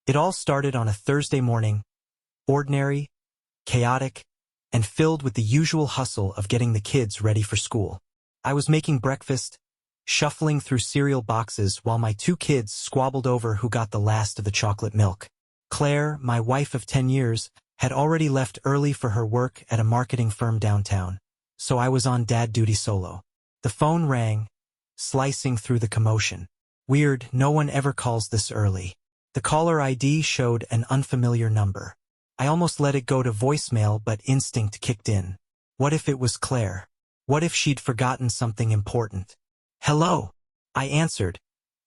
It all started on a Thursday morning, ordinary, chaotic, and filled with the usual hustle of getting the kids ready for school. I was making breakfast, shuffling through cereal boxes while my two kids squabbled over who got the last of the chocolate milk. Claire, my wife of 10 years, had already left early for her work at a marketing firm downtown, so I was on dad duty solo. The phone rang, slicing through the commotion. Weird, no one ever calls this early. The caller ID showed an unfamiliar number. I almost let it go to voicemail, but instinct kicked in. What if it was Claire? What if she'd forgotten something important? Hello, I answered,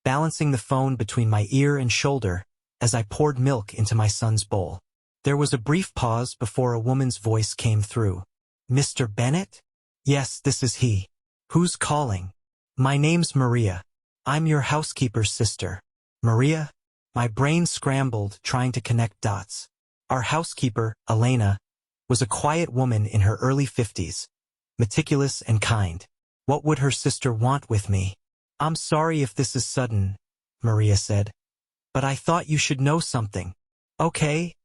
balancing the phone between my ear and shoulder as I poured milk into my son's bowl. There was a brief pause before a woman's voice came through. Mr. Bennett? Yes, this is he. Who's calling? My name's Maria. I'm your housekeeper's sister. Maria? My brain scrambled, trying to connect dots. Our housekeeper, Elena, was a quiet woman in her early 50s, meticulous and kind. What would her sister want with me? I'm sorry if this is sudden, Maria said, but I thought you should know something. Okay?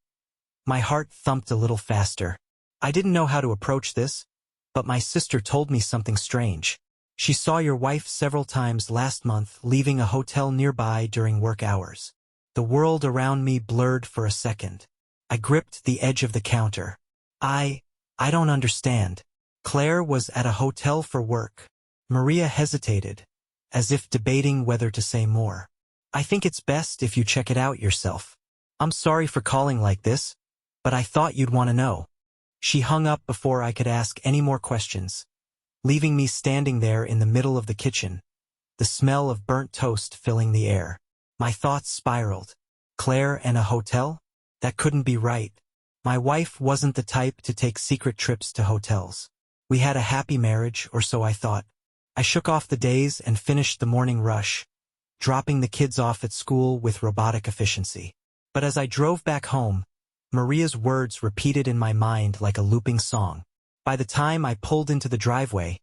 My heart thumped a little faster. I didn't know how to approach this, but my sister told me something strange. She saw your wife several times last month, leaving a hotel nearby during work hours. The world around me blurred for a second. I gripped the edge of the counter. I don't understand. Claire was at a hotel for work. Maria hesitated, as if debating whether to say more. I think it's best if you check it out yourself. I'm sorry for calling like this, but I thought you'd want to know. She hung up before I could ask any more questions, leaving me standing there in the middle of the kitchen, the smell of burnt toast filling the air. My thoughts spiraled. Claire and a hotel? That couldn't be right. My wife wasn't the type to take secret trips to hotels. We had a happy marriage, or so I thought. I shook off the days and finished the morning rush, dropping the kids off at school with robotic efficiency. But as I drove back home, Maria's words repeated in my mind like a looping song. By the time I pulled into the driveway,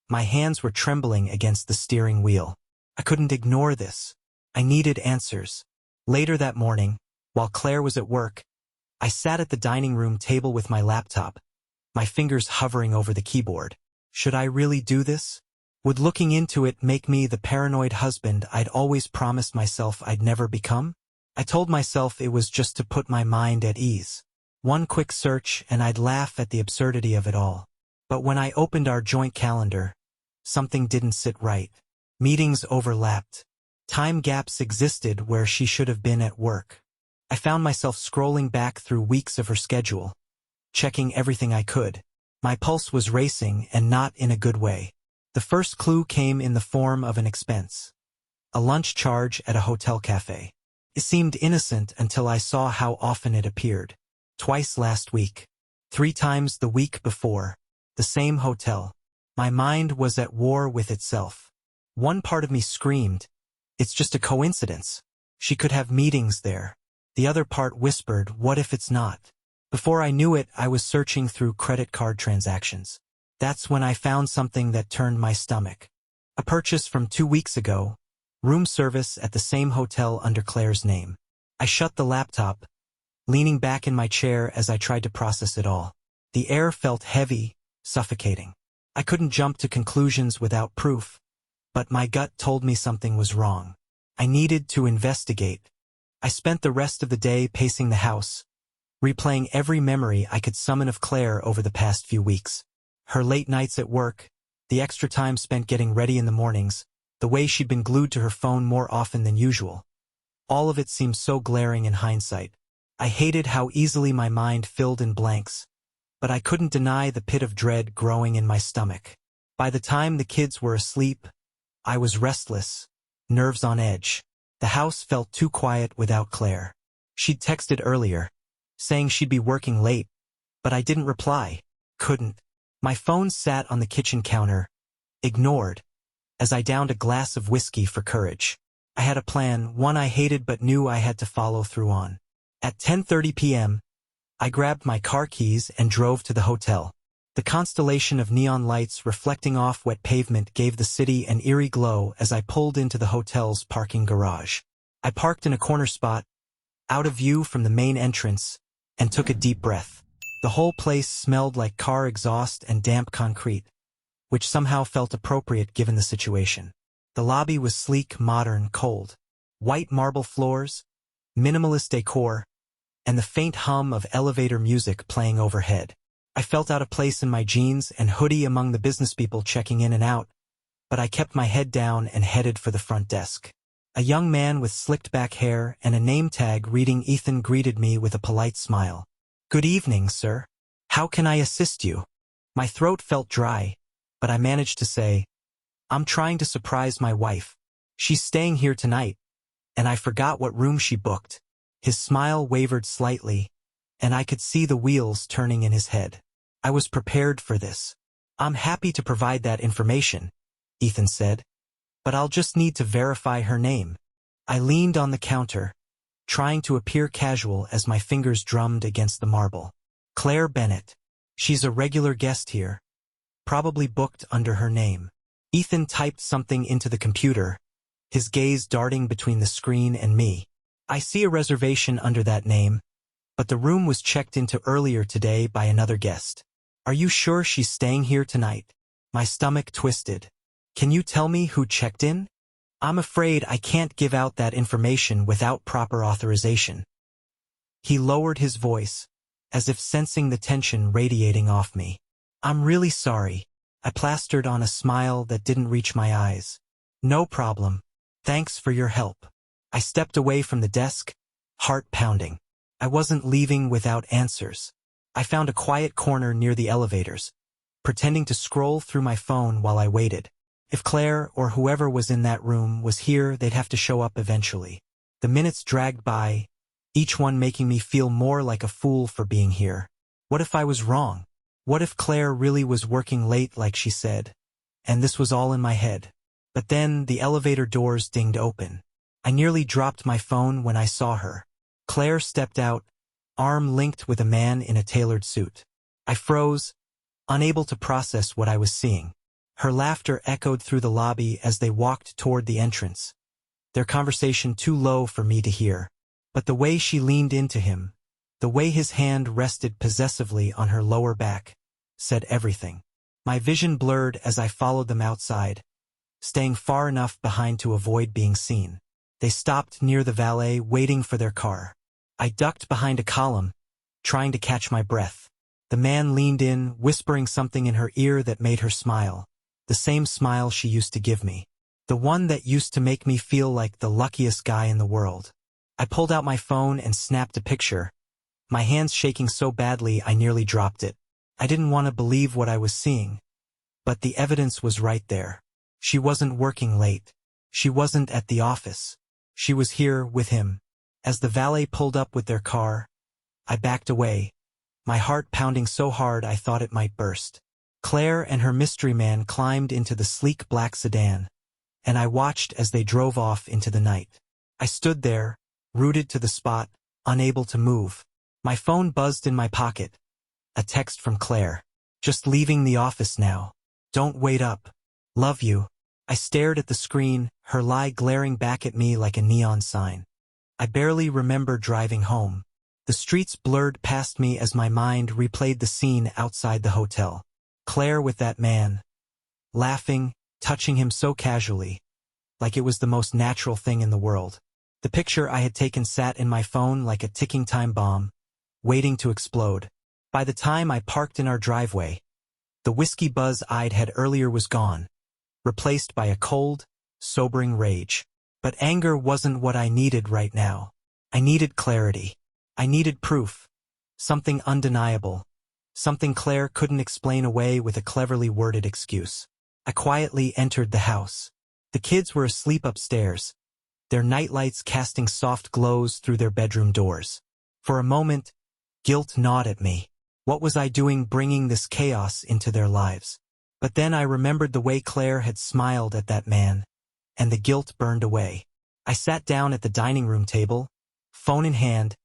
my hands were trembling against the steering wheel. I couldn't ignore this. I needed answers. Later that morning, while Claire was at work, I sat at the dining room table with my laptop, my fingers hovering over the keyboard. Should I really do this? Would looking into it make me the paranoid husband I'd always promised myself I'd never become? I told myself it was just to put my mind at ease. One quick search and I'd laugh at the absurdity of it all. But when I opened our joint calendar, something didn't sit right. Meetings overlapped. Time gaps existed where she should have been at work. I found myself scrolling back through weeks of her schedule, checking everything I could. My pulse was racing, and not in a good way. The first clue came in the form of an expense. A lunch charge at a hotel cafe. It seemed innocent until I saw how often it appeared. Twice last week. 3 times the week before. The same hotel. My mind was at war with itself. One part of me screamed, it's just a coincidence. She could have meetings there. The other part whispered, what if it's not? Before I knew it, I was searching through credit card transactions. That's when I found something that turned my stomach. A purchase from 2 weeks ago. Room service at the same hotel under Claire's name. I shut the laptop, leaning back in my chair as I tried to process it all. The air felt heavy, suffocating. I couldn't jump to conclusions without proof, but my gut told me something was wrong. I needed to investigate. I spent the rest of the day pacing the house, replaying every memory I could summon of Claire over the past few weeks. Her late nights at work, the extra time spent getting ready in the mornings, the way she'd been glued to her phone more often than usual. All of it seemed so glaring in hindsight. I hated how easily my mind filled in blanks, but I couldn't deny the pit of dread growing in my stomach. By the time the kids were asleep, I was restless, nerves on edge. The house felt too quiet without Claire. She'd texted earlier, saying she'd be working late, but I didn't reply. Couldn't. My phone sat on the kitchen counter, ignored, as I downed a glass of whiskey for courage. I had a plan, one I hated but knew I had to follow through on. At 10:30 p.m., I grabbed my car keys and drove to the hotel. The constellation of neon lights reflecting off wet pavement gave the city an eerie glow as I pulled into the hotel's parking garage. I parked in a corner spot, out of view from the main entrance, and took a deep breath. The whole place smelled like car exhaust and damp concrete, which somehow felt appropriate given the situation. The lobby was sleek, modern, cold. White marble floors, minimalist decor, and the faint hum of elevator music playing overhead. I felt out of place in my jeans and hoodie among the business people checking in and out, but I kept my head down and headed for the front desk. A young man with slicked-back hair and a name tag reading Ethan greeted me with a polite smile. "Good evening, sir. How can I assist you?" My throat felt dry, but I managed to say, "I'm trying to surprise my wife. She's staying here tonight, and I forgot what room she booked." His smile wavered slightly, and I could see the wheels turning in his head. I was prepared for this. "I'm happy to provide that information," Ethan said, "but I'll just need to verify her name." I leaned on the counter, trying to appear casual as my fingers drummed against the marble. "Claire Bennett. She's a regular guest here. Probably booked under her name." Ethan typed something into the computer, his gaze darting between the screen and me. "I see a reservation under that name, but the room was checked into earlier today by another guest. Are you sure she's staying here tonight?" My stomach twisted. "Can you tell me who checked in? I'm afraid I can't give out that information without proper authorization." He lowered his voice, as if sensing the tension radiating off me. "I'm really sorry." I plastered on a smile that didn't reach my eyes. "No problem. Thanks for your help." I stepped away from the desk, heart pounding. I wasn't leaving without answers. I found a quiet corner near the elevators, pretending to scroll through my phone while I waited. If Claire or whoever was in that room was here, they'd have to show up eventually. The minutes dragged by, each one making me feel more like a fool for being here. What if I was wrong? What if Claire really was working late like she said, and this was all in my head? But then the elevator doors dinged open. I nearly dropped my phone when I saw her. Claire stepped out, arm linked with a man in a tailored suit. I froze, unable to process what I was seeing. Her laughter echoed through the lobby as they walked toward the entrance, their conversation too low for me to hear. But the way she leaned into him, the way his hand rested possessively on her lower back, said everything. My vision blurred as I followed them outside, staying far enough behind to avoid being seen. They stopped near the valet, waiting for their car. I ducked behind a column, trying to catch my breath. The man leaned in, whispering something in her ear that made her smile, the same smile she used to give me, the one that used to make me feel like the luckiest guy in the world. I pulled out my phone and snapped a picture, my hands shaking so badly I nearly dropped it. I didn't want to believe what I was seeing, but the evidence was right there. She wasn't working late. She wasn't at the office. She was here with him. As the valet pulled up with their car, I backed away, my heart pounding so hard I thought it might burst. Claire and her mystery man climbed into the sleek black sedan, and I watched as they drove off into the night. I stood there, rooted to the spot, unable to move. My phone buzzed in my pocket. A text from Claire. "Just leaving the office now. Don't wait up. Love you." I stared at the screen, her lie glaring back at me like a neon sign. I barely remember driving home. The streets blurred past me as my mind replayed the scene outside the hotel. Claire with that man, laughing, touching him so casually, like it was the most natural thing in the world. The picture I had taken sat in my phone like a ticking time bomb, waiting to explode. By the time I parked in our driveway, the whiskey buzz I'd had earlier was gone, replaced by a cold, sobering rage. But anger wasn't what I needed right now. I needed clarity. I needed proof. Something undeniable. Something Claire couldn't explain away with a cleverly worded excuse. I quietly entered the house. The kids were asleep upstairs, their nightlights casting soft glows through their bedroom doors. For a moment, guilt gnawed at me. What was I doing bringing this chaos into their lives? But then I remembered the way Claire had smiled at that man, and the guilt burned away. I sat down at the dining room table, phone in hand,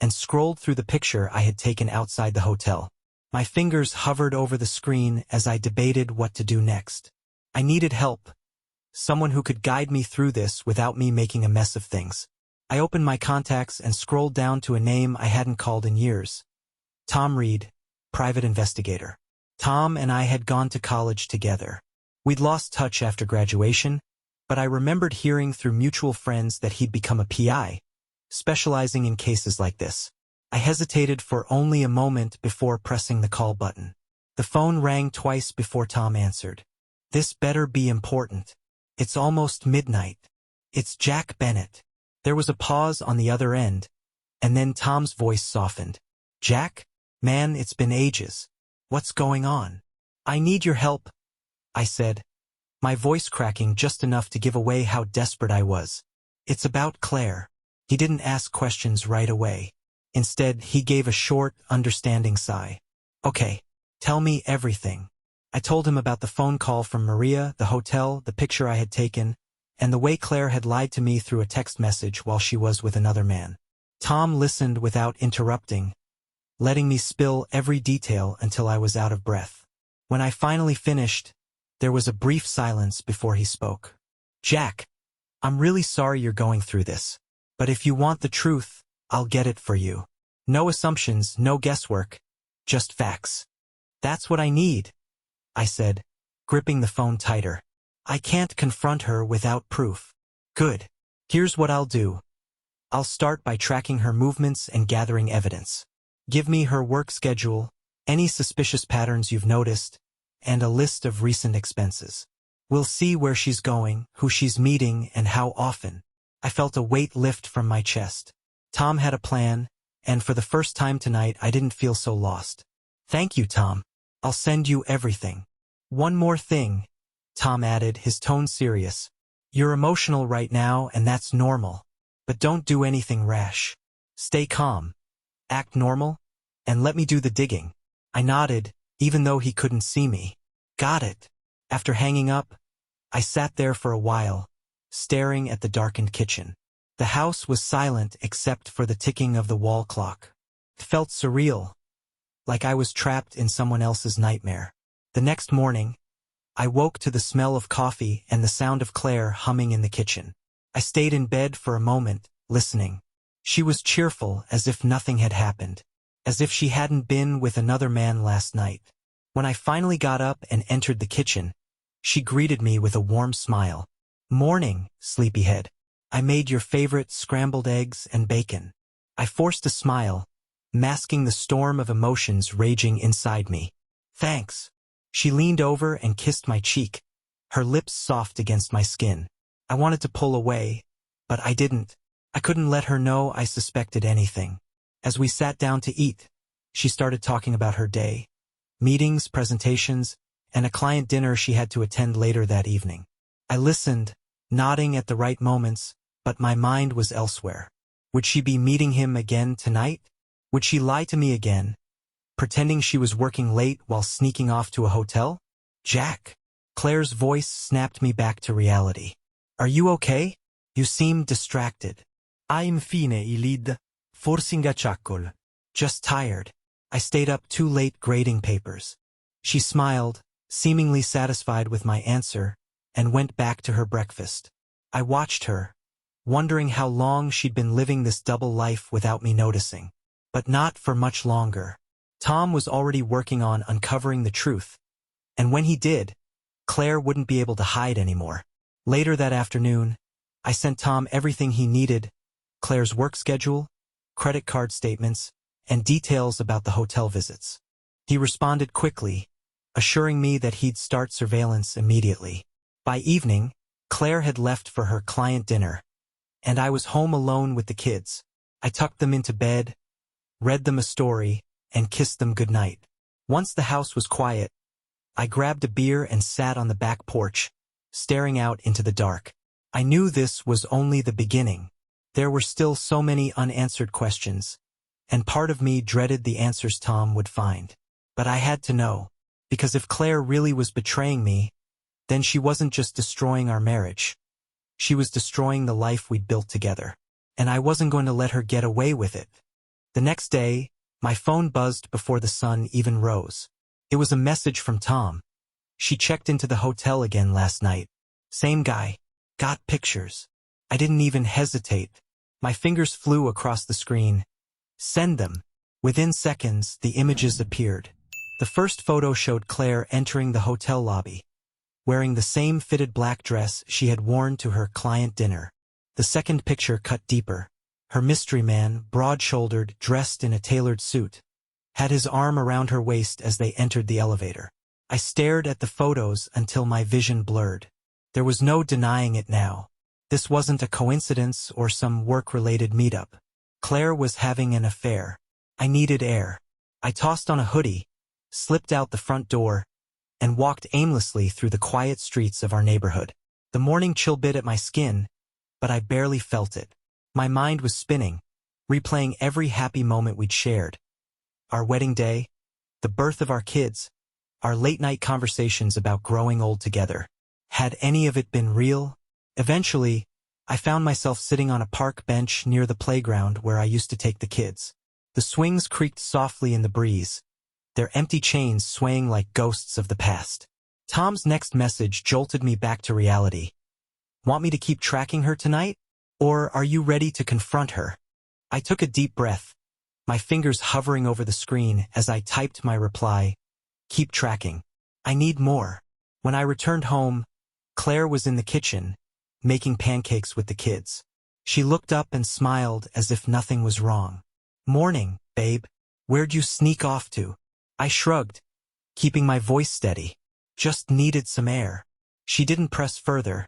and scrolled through the picture I had taken outside the hotel. My fingers hovered over the screen as I debated what to do next. I needed help, someone who could guide me through this without me making a mess of things. I opened my contacts and scrolled down to a name I hadn't called in years. Tom Reed, private investigator. Tom and I had gone to college together. We'd lost touch after graduation, but I remembered hearing through mutual friends that he'd become a PI, specializing in cases like this. I hesitated for only a moment before pressing the call button. The phone rang twice before Tom answered. This better be important. It's almost midnight. It's Jack Bennett. There was a pause on the other end, and then Tom's voice softened. Jack? Man, it's been ages. What's going on? I need your help, I said, my voice cracking just enough to give away how desperate I was. It's about Claire. He didn't ask questions right away. Instead, he gave a short, understanding sigh. Okay, tell me everything. I told him about the phone call from Maria, the hotel, the picture I had taken, and the way Claire had lied to me through a text message while she was with another man. Tom listened without interrupting, letting me spill every detail until I was out of breath. When I finally finished, there was a brief silence before he spoke. Jack, I'm really sorry you're going through this, but if you want the truth, I'll get it for you. No assumptions, no guesswork, just facts. That's what I need, I said, gripping the phone tighter. I can't confront her without proof. Good. Here's what I'll do. I'll start by tracking her movements and gathering evidence. Give me her work schedule, any suspicious patterns you've noticed, and a list of recent expenses. We'll see where she's going, who she's meeting, and how often. I felt a weight lift from my chest. Tom had a plan, and for the first time tonight I didn't feel so lost. Thank you, Tom. I'll send you everything. One more thing, Tom added, his tone serious. You're emotional right now, and that's normal. But don't do anything rash. Stay calm. Act normal, and let me do the digging. I nodded, even though he couldn't see me. Got it. After hanging up, I sat there for a while, staring at the darkened kitchen. The house was silent except for the ticking of the wall clock. It felt surreal, like I was trapped in someone else's nightmare. The next morning, I woke to the smell of coffee and the sound of Claire humming in the kitchen. I stayed in bed for a moment, listening. She was cheerful, as if nothing had happened, as if she hadn't been with another man last night. When I finally got up and entered the kitchen, she greeted me with a warm smile. Morning, sleepyhead. I made your favorite scrambled eggs and bacon. I forced a smile, masking the storm of emotions raging inside me. Thanks. She leaned over and kissed my cheek, her lips soft against my skin. I wanted to pull away, but I didn't. I couldn't let her know I suspected anything. As we sat down to eat, she started talking about her day, meetings, presentations, and a client dinner she had to attend later that evening. I listened, nodding at the right moments, but my mind was elsewhere. Would she be meeting him again tonight? Would she lie to me again, pretending she was working late while sneaking off to a hotel? Jack. Claire's voice snapped me back to reality. Are you okay? You seem distracted. I'm fine, Ilid. Forcing a chuckle. Just tired. I stayed up too late grading papers. She smiled, seemingly satisfied with my answer, and went back to her breakfast. I watched her, wondering how long she'd been living this double life without me noticing. But not for much longer. Tom was already working on uncovering the truth, and when he did, Claire wouldn't be able to hide anymore. Later that afternoon, I sent Tom everything he needed: Claire's work schedule, credit card statements, and details about the hotel visits. He responded quickly, assuring me that he'd start surveillance immediately. By evening, Claire had left for her client dinner, and I was home alone with the kids. I tucked them into bed, read them a story, and kissed them goodnight. Once the house was quiet, I grabbed a beer and sat on the back porch, staring out into the dark. I knew this was only the beginning. There were still so many unanswered questions, and part of me dreaded the answers Tom would find. But I had to know, because if Claire really was betraying me, then she wasn't just destroying our marriage. She was destroying the life we'd built together. And I wasn't going to let her get away with it. The next day, my phone buzzed before the sun even rose. It was a message from Tom. She checked into the hotel again last night. Same guy. Got pictures. I didn't even hesitate. My fingers flew across the screen. Send them. Within seconds, the images appeared. The first photo showed Claire entering the hotel lobby, wearing the same fitted black dress she had worn to her client dinner. The second picture cut deeper. Her mystery man, broad-shouldered, dressed in a tailored suit, had his arm around her waist as they entered the elevator. I stared at the photos until my vision blurred. There was no denying it now. This wasn't a coincidence or some work-related meetup. Claire was having an affair. I needed air. I tossed on a hoodie, slipped out the front door, and walked aimlessly through the quiet streets of our neighborhood. The morning chill bit at my skin, but I barely felt it. My mind was spinning, replaying every happy moment we'd shared. Our wedding day, the birth of our kids, our late-night conversations about growing old together. Had any of it been real? Eventually, I found myself sitting on a park bench near the playground where I used to take the kids. The swings creaked softly in the breeze, their empty chains swaying like ghosts of the past. Tom's next message jolted me back to reality. Want me to keep tracking her tonight? Or are you ready to confront her? I took a deep breath, my fingers hovering over the screen as I typed my reply. Keep tracking. I need more. When I returned home, Claire was in the kitchen, making pancakes with the kids. She looked up and smiled as if nothing was wrong. Morning, babe. Where'd you sneak off to? I shrugged, keeping my voice steady. Just needed some air. She didn't press further,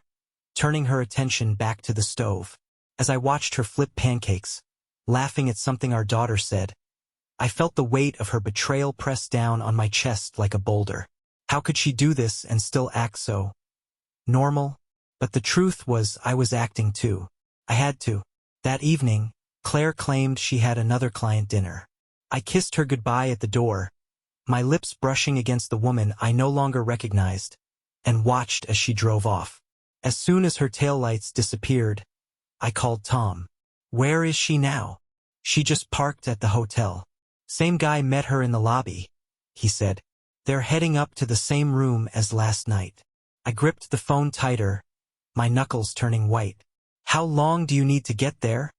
turning her attention back to the stove. As I watched her flip pancakes, laughing at something our daughter said, I felt the weight of her betrayal press down on my chest like a boulder. How could she do this and still act so normal? But the truth was I was acting too. I had to. That evening, Claire claimed she had another client dinner. I kissed her goodbye at the door, my lips brushing against the woman I no longer recognized, and watched as she drove off. As soon as her taillights disappeared, I called Tom. Where is she now? She just parked at the hotel. Same guy met her in the lobby, he said. They're heading up to the same room as last night. I gripped the phone tighter, my knuckles turning white. How long do you need to get there?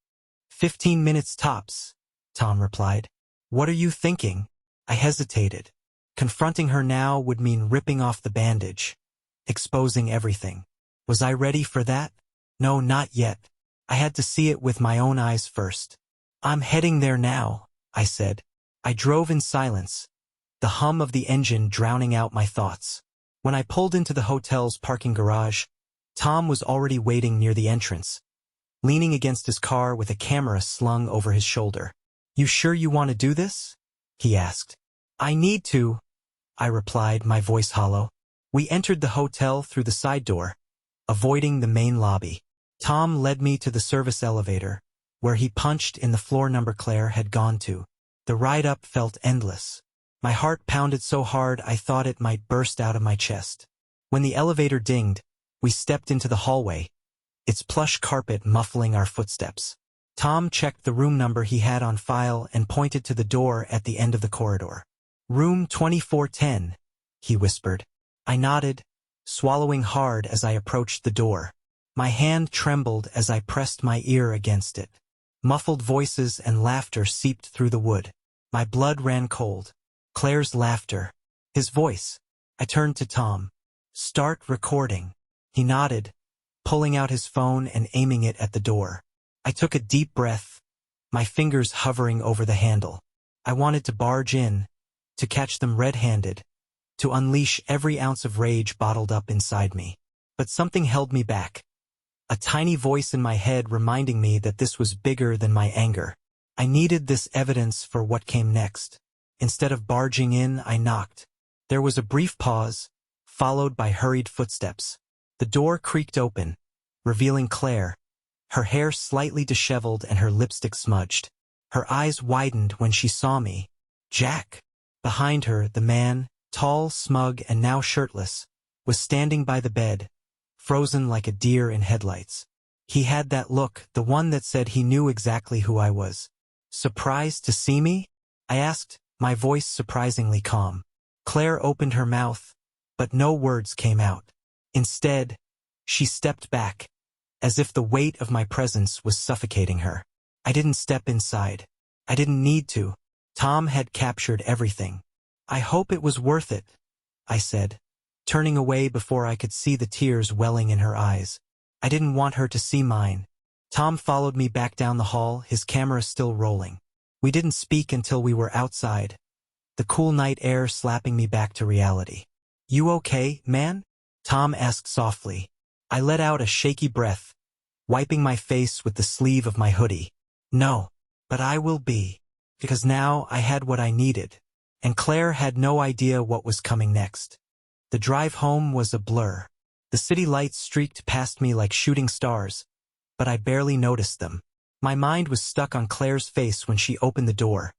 15 minutes tops, Tom replied. What are you thinking? I hesitated. Confronting her now would mean ripping off the bandage, exposing everything. Was I ready for that? No, not yet. I had to see it with my own eyes first. I'm heading there now, I said. I drove in silence, the hum of the engine drowning out my thoughts. When I pulled into the hotel's parking garage, Tom was already waiting near the entrance, leaning against his car with a camera slung over his shoulder. You sure you want to do this? He asked. I need to, I replied, my voice hollow. We entered the hotel through the side door, avoiding the main lobby. Tom led me to the service elevator, where he punched in the floor number Claire had gone to. The ride up felt endless. My heart pounded so hard I thought it might burst out of my chest. When the elevator dinged, we stepped into the hallway, its plush carpet muffling our footsteps. Tom checked the room number he had on file and pointed to the door at the end of the corridor. Room 2410, he whispered. I nodded, swallowing hard as I approached the door. My hand trembled as I pressed my ear against it. Muffled voices and laughter seeped through the wood. My blood ran cold. Claire's laughter. His voice. I turned to Tom. Start recording. He nodded, pulling out his phone and aiming it at the door. I took a deep breath, my fingers hovering over the handle. I wanted to barge in, to catch them red-handed, to unleash every ounce of rage bottled up inside me. But something held me back. A tiny voice in my head reminding me that this was bigger than my anger. I needed this evidence for what came next. Instead of barging in, I knocked. There was a brief pause, followed by hurried footsteps. The door creaked open, revealing Claire, her hair slightly disheveled and her lipstick smudged. Her eyes widened when she saw me. Jack. Behind her, the man, tall, smug, and now shirtless, was standing by the bed, frozen like a deer in headlights. He had that look, the one that said he knew exactly who I was. Surprised to see me? I asked, my voice surprisingly calm. Claire opened her mouth, but no words came out. Instead, she stepped back, as if the weight of my presence was suffocating her. I didn't step inside. I didn't need to. Tom had captured everything. I hope it was worth it, I said, turning away before I could see the tears welling in her eyes. I didn't want her to see mine. Tom followed me back down the hall, his camera still rolling. We didn't speak until we were outside, the cool night air slapping me back to reality. "You okay, man?" Tom asked softly. I let out a shaky breath, wiping my face with the sleeve of my hoodie. "No, but I will be, because now I had what I needed." And Claire had no idea what was coming next. The drive home was a blur. The city lights streaked past me like shooting stars, but I barely noticed them. My mind was stuck on Claire's face when she opened the door.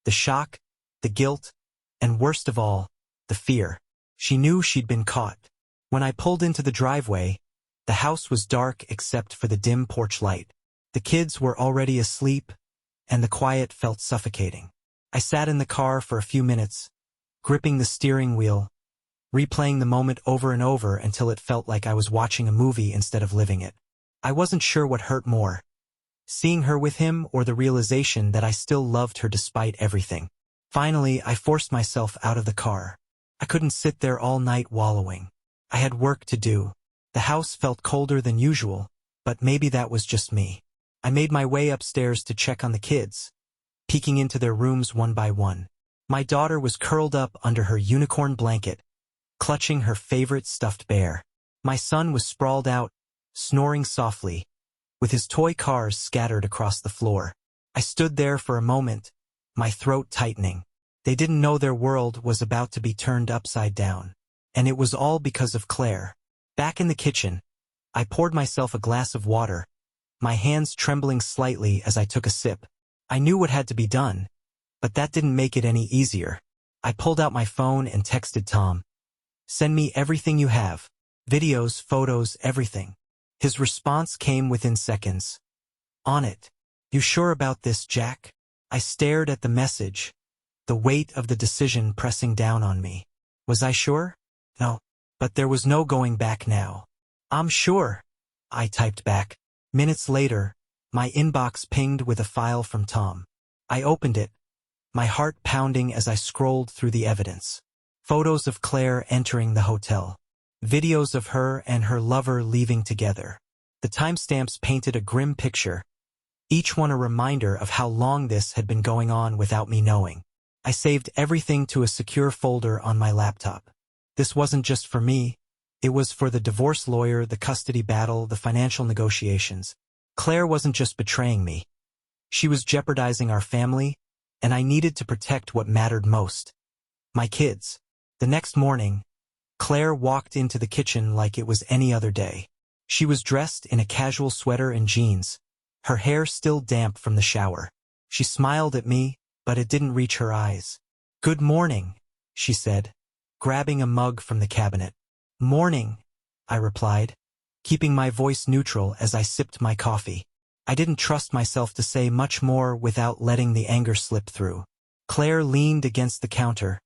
The shock, the guilt, and worst of all, the fear. She knew she'd been caught. When I pulled into the driveway, the house was dark except for the dim porch light. The kids were already asleep, and the quiet felt suffocating. I sat in the car for a few minutes, gripping the steering wheel, replaying the moment over and over until it felt like I was watching a movie instead of living it. I wasn't sure what hurt more, seeing her with him or the realization that I still loved her despite everything. Finally, I forced myself out of the car. I couldn't sit there all night wallowing. I had work to do. The house felt colder than usual, but maybe that was just me. I made my way upstairs to check on the kids, peeking into their rooms one by one. My daughter was curled up under her unicorn blanket, clutching her favorite stuffed bear. My son was sprawled out, snoring softly, with his toy cars scattered across the floor. I stood there for a moment, my throat tightening. They didn't know their world was about to be turned upside down. And it was all because of Claire. Back in the kitchen, I poured myself a glass of water, my hands trembling slightly as I took a sip. I knew what had to be done, but that didn't make it any easier. I pulled out my phone and texted Tom. "Send me everything you have. Videos, photos, everything." His response came within seconds. "On it. You sure about this, Jack?" I stared at the message, the weight of the decision pressing down on me. Was I sure? No. But there was no going back now. "I'm sure," I typed back. Minutes later, my inbox pinged with a file from Tom. I opened it, my heart pounding as I scrolled through the evidence. Photos of Claire entering the hotel. Videos of her and her lover leaving together. The timestamps painted a grim picture, each one a reminder of how long this had been going on without me knowing. I saved everything to a secure folder on my laptop. This wasn't just for me. It was for the divorce lawyer, the custody battle, the financial negotiations. Claire wasn't just betraying me. She was jeopardizing our family, and I needed to protect what mattered most. My kids. The next morning, Claire walked into the kitchen like it was any other day. She was dressed in a casual sweater and jeans, her hair still damp from the shower. She smiled at me, but it didn't reach her eyes. "Good morning," she said, grabbing a mug from the cabinet. "Morning," I replied, keeping my voice neutral as I sipped my coffee. I didn't trust myself to say much more without letting the anger slip through. Claire leaned against the counter,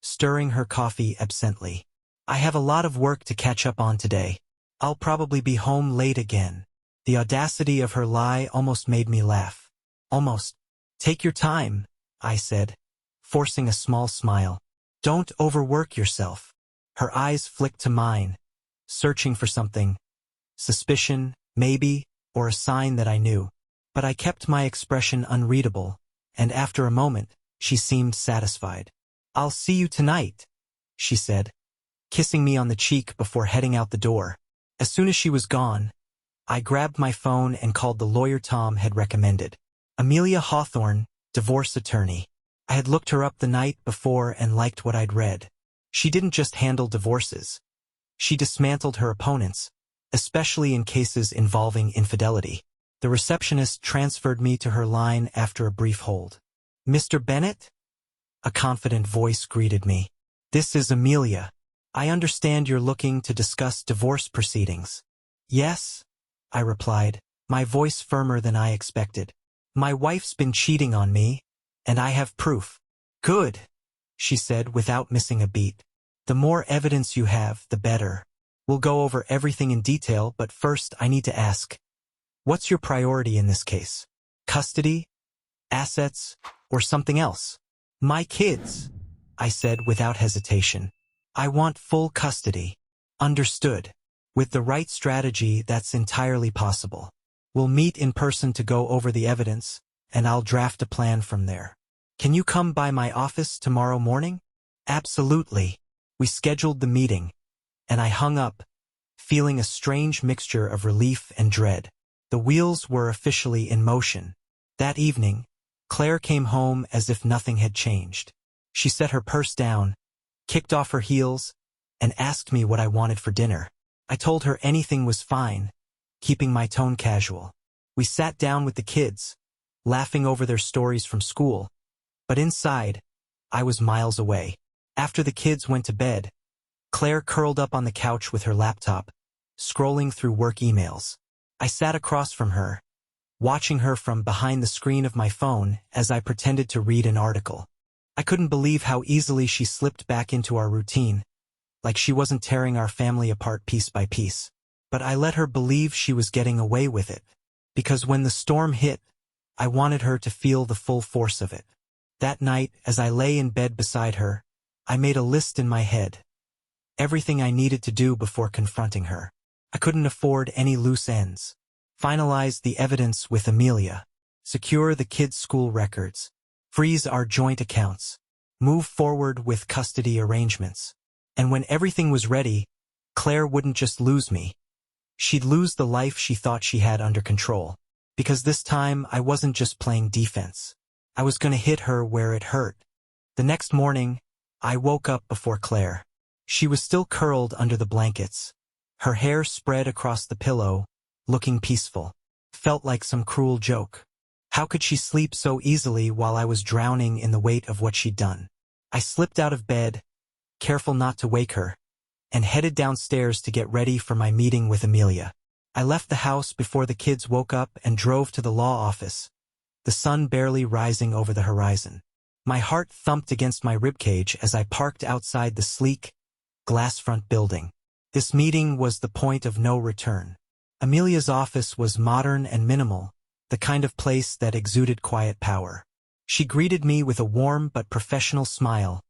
stirring her coffee absently. "I have a lot of work to catch up on today. I'll probably be home late again." The audacity of her lie almost made me laugh. "Almost. Take your time," I said, forcing a small smile. "Don't overwork yourself." Her eyes flicked to mine, searching for something. Suspicion, maybe, or a sign that I knew. But I kept my expression unreadable, and after a moment, she seemed satisfied. "I'll see you tonight," she said, kissing me on the cheek before heading out the door. As soon as she was gone, I grabbed my phone and called the lawyer Tom had recommended. Amelia Hawthorne, divorce attorney. I had looked her up the night before and liked what I'd read. She didn't just handle divorces. She dismantled her opponents, especially in cases involving infidelity. The receptionist transferred me to her line after a brief hold. "Mr. Bennett?" A confident voice greeted me. "This is Amelia. I understand you're looking to discuss divorce proceedings." "Yes," I replied, my voice firmer than I expected. "My wife's been cheating on me, and I have proof." "Good," she said without missing a beat. "The more evidence you have, the better." We'll go over everything in detail, but first I need to ask, what's your priority in this case? Custody, assets, or something else? My kids, I said without hesitation. I want full custody. Understood. With the right strategy, that's entirely possible. We'll meet in person to go over the evidence, and I'll draft a plan from there. Can you come by my office tomorrow morning? Absolutely. We scheduled the meeting, and I hung up, feeling a strange mixture of relief and dread. The wheels were officially in motion. That evening, Claire came home as if nothing had changed. She set her purse down, kicked off her heels, and asked me what I wanted for dinner. I told her anything was fine, keeping my tone casual. We sat down with the kids, laughing over their stories from school, but inside, I was miles away. After the kids went to bed, Claire curled up on the couch with her laptop, scrolling through work emails. I sat across from her, watching her from behind the screen of my phone as I pretended to read an article. I couldn't believe how easily she slipped back into our routine, like she wasn't tearing our family apart piece by piece. But I let her believe she was getting away with it, because when the storm hit, I wanted her to feel the full force of it. That night, as I lay in bed beside her, I made a list in my head. Everything I needed to do before confronting her. I couldn't afford any loose ends. Finalize the evidence with Amelia. Secure the kids' school records. Freeze our joint accounts. Move forward with custody arrangements. And when everything was ready, Claire wouldn't just lose me. She'd lose the life she thought she had under control. Because this time, I wasn't just playing defense. I was going to hit her where it hurt. The next morning, I woke up before Claire. She was still curled under the blankets, her hair spread across the pillow, looking peaceful. Felt like some cruel joke. How could she sleep so easily while I was drowning in the weight of what she'd done? I slipped out of bed, careful not to wake her, and headed downstairs to get ready for my meeting with Amelia. I left the house before the kids woke up and drove to the law office, the sun barely rising over the horizon. My heart thumped against my ribcage as I parked outside the sleek, glass-front building. This meeting was the point of no return. Amelia's office was modern and minimal, the kind of place that exuded quiet power. She greeted me with a warm but professional smile,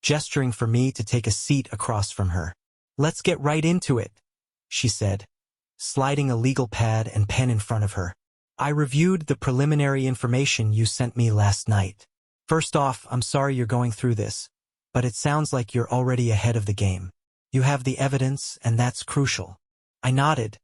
gesturing for me to take a seat across from her. "Let's get right into it," she said, sliding a legal pad and pen in front of her. "I reviewed the preliminary information you sent me last night. First off, I'm sorry you're going through this, but it sounds like you're already ahead of the game. You have the evidence, and that's crucial." I nodded,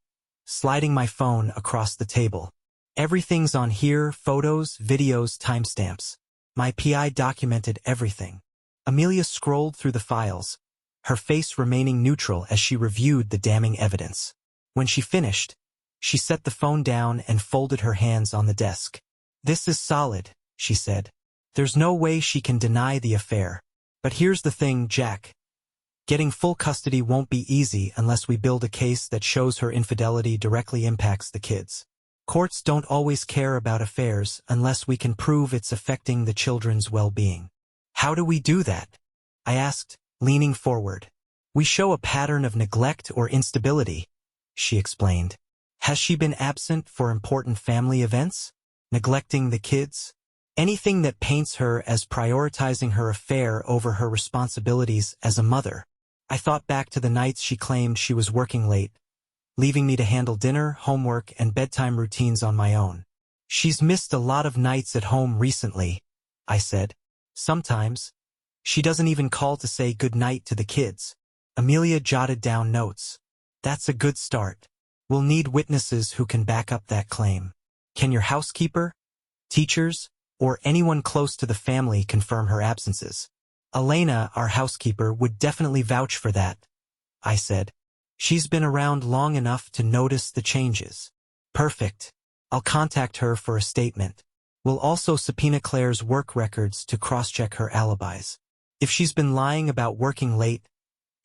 sliding my phone across the table. "Everything's on here, photos, videos, timestamps. My PI documented everything." Amelia scrolled through the files, her face remaining neutral as she reviewed the damning evidence. When she finished, she set the phone down and folded her hands on the desk. "This is solid," she said. "There's no way she can deny the affair. But here's the thing, Jack. Getting full custody won't be easy unless we build a case that shows her infidelity directly impacts the kids. Courts don't always care about affairs unless we can prove it's affecting the children's well-being." "How do we do that?" I asked, leaning forward. "We show a pattern of neglect or instability," she explained. "Has she been absent for important family events? Neglecting the kids? Anything that paints her as prioritizing her affair over her responsibilities as a mother?" I thought back to the nights she claimed she was working late, leaving me to handle dinner, homework, and bedtime routines on my own. "She's missed a lot of nights at home recently," I said. "Sometimes, she doesn't even call to say good night to the kids." Amelia jotted down notes. "That's a good start. We'll need witnesses who can back up that claim. Can your housekeeper, teachers, or anyone close to the family confirm her absences?" "Elena, our housekeeper, would definitely vouch for that," I said. "She's been around long enough to notice the changes." "Perfect. I'll contact her for a statement. We'll also subpoena Claire's work records to cross-check her alibis. If she's been lying about working late,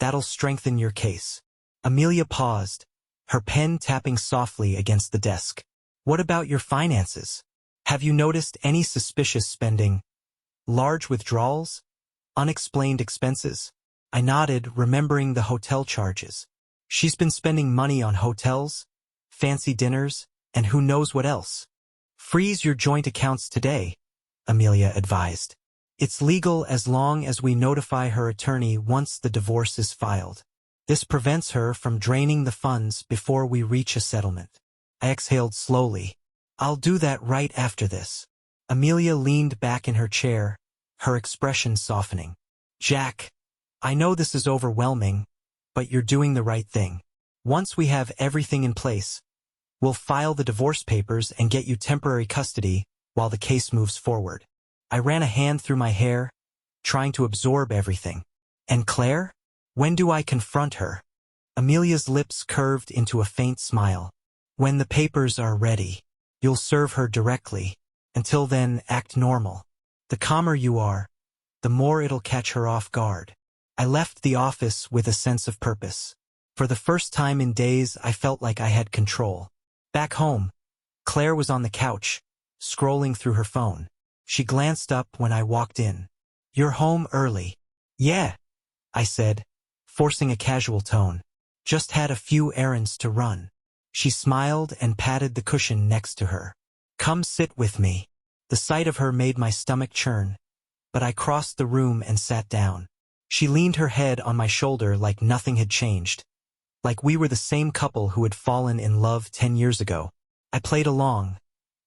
that'll strengthen your case." Amelia paused, her pen tapping softly against the desk. "What about your finances? Have you noticed any suspicious spending? Large withdrawals? Unexplained expenses?" I nodded, remembering the hotel charges. She's been spending money on hotels, fancy dinners, and who knows what else. Freeze your joint accounts today, Amelia advised. It's legal as long as we notify her attorney once the divorce is filed. This prevents her from draining the funds before we reach a settlement. I exhaled slowly. I'll do that right after this. Amelia leaned back in her chair, her expression softening. Jack, I know this is overwhelming, but you're doing the right thing. Once we have everything in place, we'll file the divorce papers and get you temporary custody while the case moves forward. I ran a hand through my hair, trying to absorb everything. And Claire? When do I confront her? Amelia's lips curved into a faint smile. When the papers are ready, you'll serve her directly. Until then, act normal. The calmer you are, the more it'll catch her off guard. I left the office with a sense of purpose. For the first time in days, I felt like I had control. Back home, Claire was on the couch, scrolling through her phone. She glanced up when I walked in. You're home early. Yeah, I said, forcing a casual tone. Just had a few errands to run. She smiled and patted the cushion next to her. Come sit with me. The sight of her made my stomach churn, but I crossed the room and sat down. She leaned her head on my shoulder like nothing had changed, like we were the same couple who had fallen in love 10 years ago. I played along,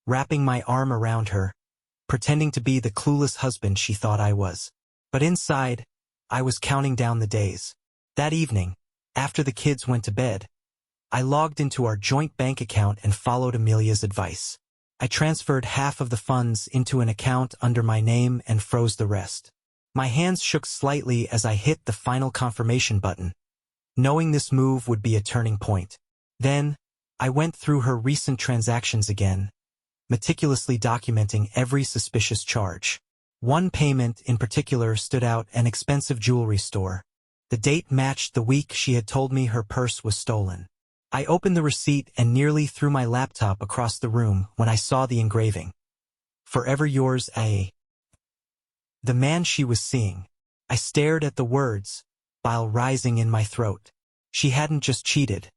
wrapping my arm around her, pretending to be the clueless husband she thought I was. But inside, I was counting down the days. That evening, after the kids went to bed, I logged into our joint bank account and followed Amelia's advice. I transferred half of the funds into an account under my name and froze the rest. My hands shook slightly as I hit the final confirmation button, knowing this move would be a turning point. Then, I went through her recent transactions again, meticulously documenting every suspicious charge. One payment in particular stood out: an expensive jewelry store. The date matched the week she had told me her purse was stolen. I opened the receipt and nearly threw my laptop across the room when I saw the engraving. Forever yours, A. The man she was seeing. I stared at the words, bile rising in my throat. She hadn't just cheated.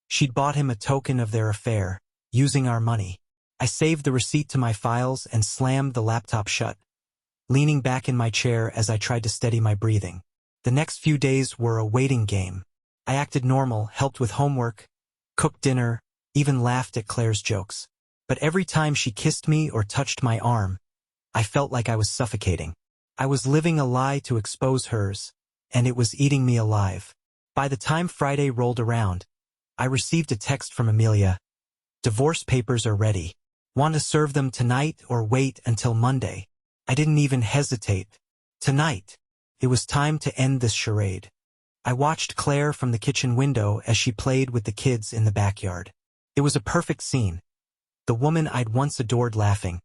She'd bought him a token of their affair, using our money. I saved the receipt to my files and slammed the laptop shut, leaning back in my chair as I tried to steady my breathing. The next few days were a waiting game. I acted normal, helped with homework, cooked dinner, even laughed at Claire's jokes. But every time she kissed me or touched my arm, I felt like I was suffocating. I was living a lie to expose hers, and it was eating me alive. By the time Friday rolled around, I received a text from Amelia. Divorce papers are ready. Want to serve them tonight or wait until Monday? I didn't even hesitate. Tonight. It was time to end this charade. I watched Claire from the kitchen window as she played with the kids in the backyard. It was a perfect scene. The woman I'd once adored laughing,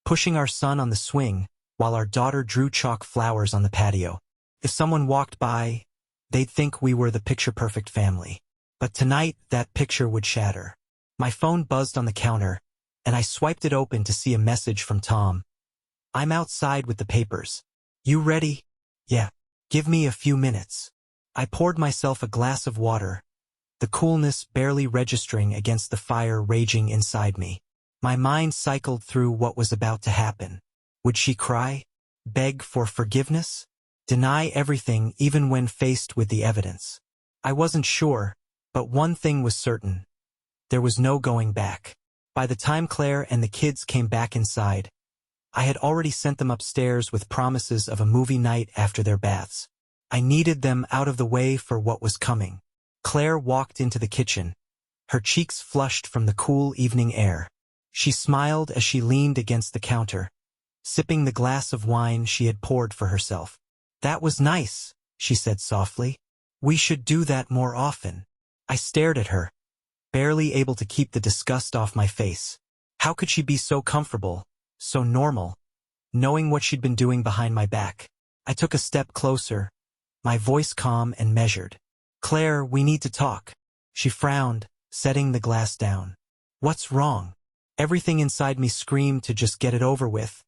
pushing our son on the swing, while our daughter drew chalk flowers on the patio. If someone walked by, they'd think we were the picture-perfect family. But tonight, that picture would shatter. My phone buzzed on the counter, and I swiped it open to see a message from Tom. I'm outside with the papers. You ready? Yeah. Give me a few minutes. I poured myself a glass of water, the coolness barely registering against the fire raging inside me. My mind cycled through what was about to happen. Would she cry? Beg for forgiveness? Deny everything even when faced with the evidence? I wasn't sure, but one thing was certain. There was no going back. By the time Claire and the kids came back inside, I had already sent them upstairs with promises of a movie night after their baths. I needed them out of the way for what was coming. Claire walked into the kitchen, her cheeks flushed from the cool evening air. She smiled as she leaned against the counter, sipping the glass of wine she had poured for herself. That was nice, she said softly. We should do that more often. I stared at her, barely able to keep the disgust off my face. How could she be so comfortable, so normal, knowing what she'd been doing behind my back? I took a step closer, my voice calm and measured. Claire, we need to talk. She frowned, setting the glass down. What's wrong? Everything inside me screamed to just get it over with,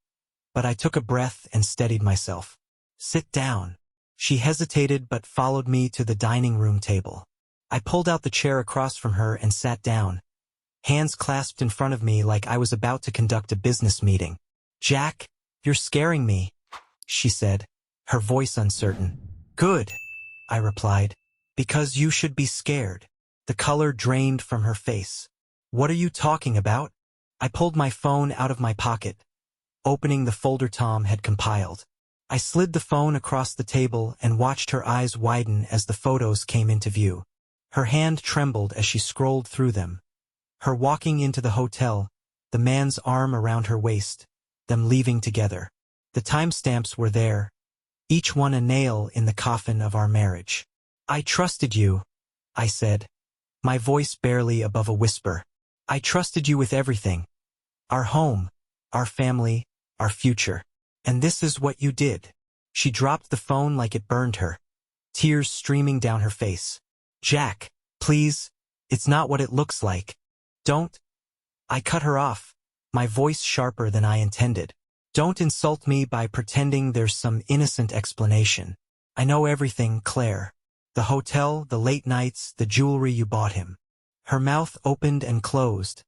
but I took a breath and steadied myself. Sit down. She hesitated but followed me to the dining room table. I pulled out the chair across from her and sat down, hands clasped in front of me like I was about to conduct a business meeting. "Jack, you're scaring me," she said, her voice uncertain. "Good," I replied. "Because you should be scared." The color drained from her face. "What are you talking about?" I pulled my phone out of my pocket, opening the folder Tom had compiled. I slid the phone across the table and watched her eyes widen as the photos came into view. Her hand trembled as she scrolled through them. Her walking into the hotel, the man's arm around her waist, them leaving together. The timestamps were there, each one a nail in the coffin of our marriage. "I trusted you," I said, my voice barely above a whisper. "I trusted you with everything. Our home, our family, our future. And this is what you did." She dropped the phone like it burned her, tears streaming down her face. "Jack, please, it's not what it looks like. Don't." I cut her off, my voice sharper than I intended. "Don't insult me by pretending there's some innocent explanation. I know everything, Claire. The hotel, the late nights, the jewelry you bought him." Her mouth opened and closed,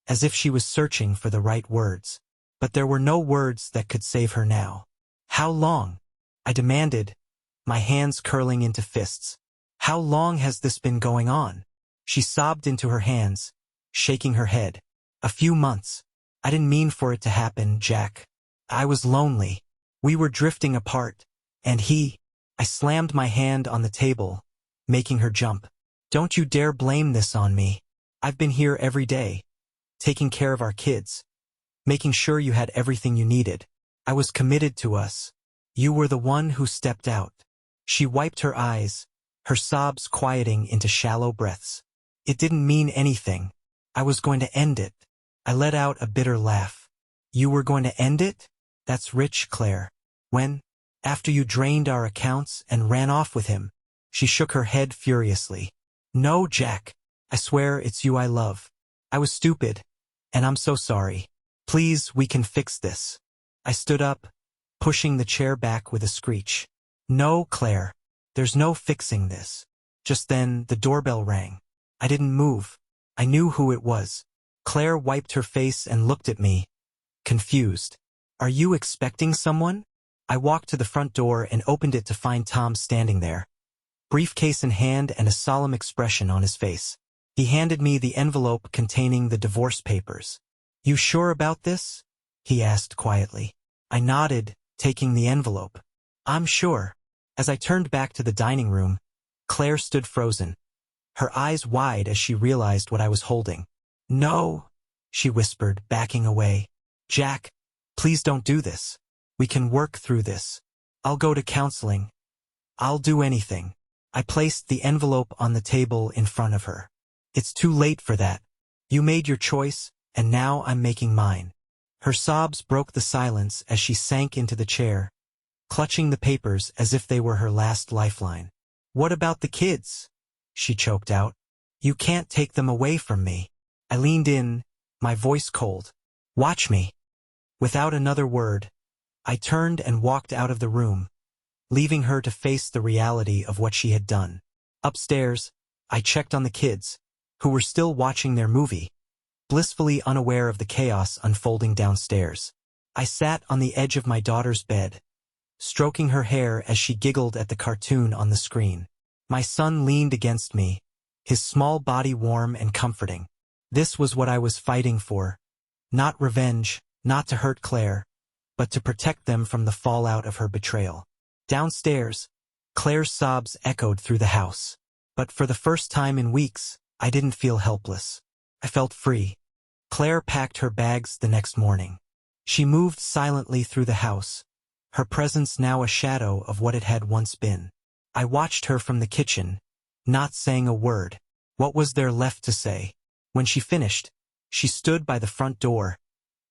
as if she was searching for the right words. But there were no words that could save her now. "How long?" I demanded, my hands curling into fists. "How long has this been going on?" She sobbed into her hands, shaking her head. "A few months. I didn't mean for it to happen, Jack. I was lonely. We were drifting apart. And I slammed my hand on the table, making her jump. "Don't you dare blame this on me. I've been here every day, taking care of our kids, making sure you had everything you needed. I was committed to us. You were the one who stepped out." She wiped her eyes, her sobs quieting into shallow breaths. "It didn't mean anything. I was going to end it." I let out a bitter laugh. "You were going to end it? That's rich, Claire. When? After you drained our accounts and ran off with him?" She shook her head furiously. "No, Jack. I swear it's you I love. I was stupid, and I'm so sorry. Please, we can fix this." I stood up, pushing the chair back with a screech. "No, Claire. There's no fixing this." Just then, the doorbell rang. I didn't move. I knew who it was. Claire wiped her face and looked at me, confused. "Are you expecting someone?" I walked to the front door and opened it to find Tom standing there, briefcase in hand and a solemn expression on his face. He handed me the envelope containing the divorce papers. "You sure about this?" he asked quietly. I nodded, taking the envelope. "I'm sure." As I turned back to the dining room, Claire stood frozen, her eyes wide as she realized what I was holding. "No," she whispered, backing away. "Jack, please don't do this. We can work through this. I'll go to counseling. I'll do anything." I placed the envelope on the table in front of her. "It's too late for that. You made your choice, and now I'm making mine." Her sobs broke the silence as she sank into the chair, clutching the papers as if they were her last lifeline. "What about the kids?" she choked out. "You can't take them away from me." I leaned in, my voice cold. "Watch me." Without another word, I turned and walked out of the room, leaving her to face the reality of what she had done. Upstairs, I checked on the kids, who were still watching their movie, blissfully unaware of the chaos unfolding downstairs. I sat on the edge of my daughter's bed, stroking her hair as she giggled at the cartoon on the screen. My son leaned against me, his small body warm and comforting. This was what I was fighting for. Not revenge, not to hurt Claire, but to protect them from the fallout of her betrayal. Downstairs, Claire's sobs echoed through the house. But for the first time in weeks, I didn't feel helpless. I felt free. Claire packed her bags the next morning. She moved silently through the house, her presence now a shadow of what it had once been. I watched her from the kitchen, not saying a word. What was there left to say? When she finished, she stood by the front door,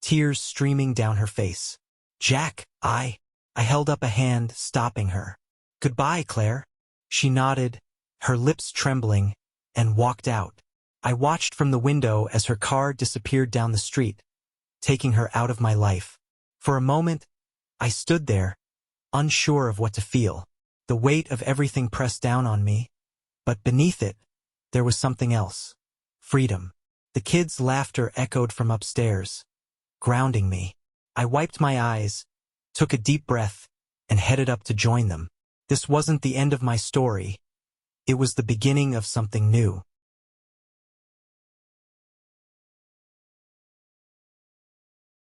tears streaming down her face. "Jack, I held up a hand, stopping her. "Goodbye, Claire." She nodded, her lips trembling, and walked out. I watched from the window as her car disappeared down the street, taking her out of my life. For a moment, I stood there, unsure of what to feel. The weight of everything pressed down on me, but beneath it, there was something else. Freedom. The kids' laughter echoed from upstairs, grounding me. I wiped my eyes, took a deep breath, and headed up to join them. This wasn't the end of my story. It was the beginning of something new.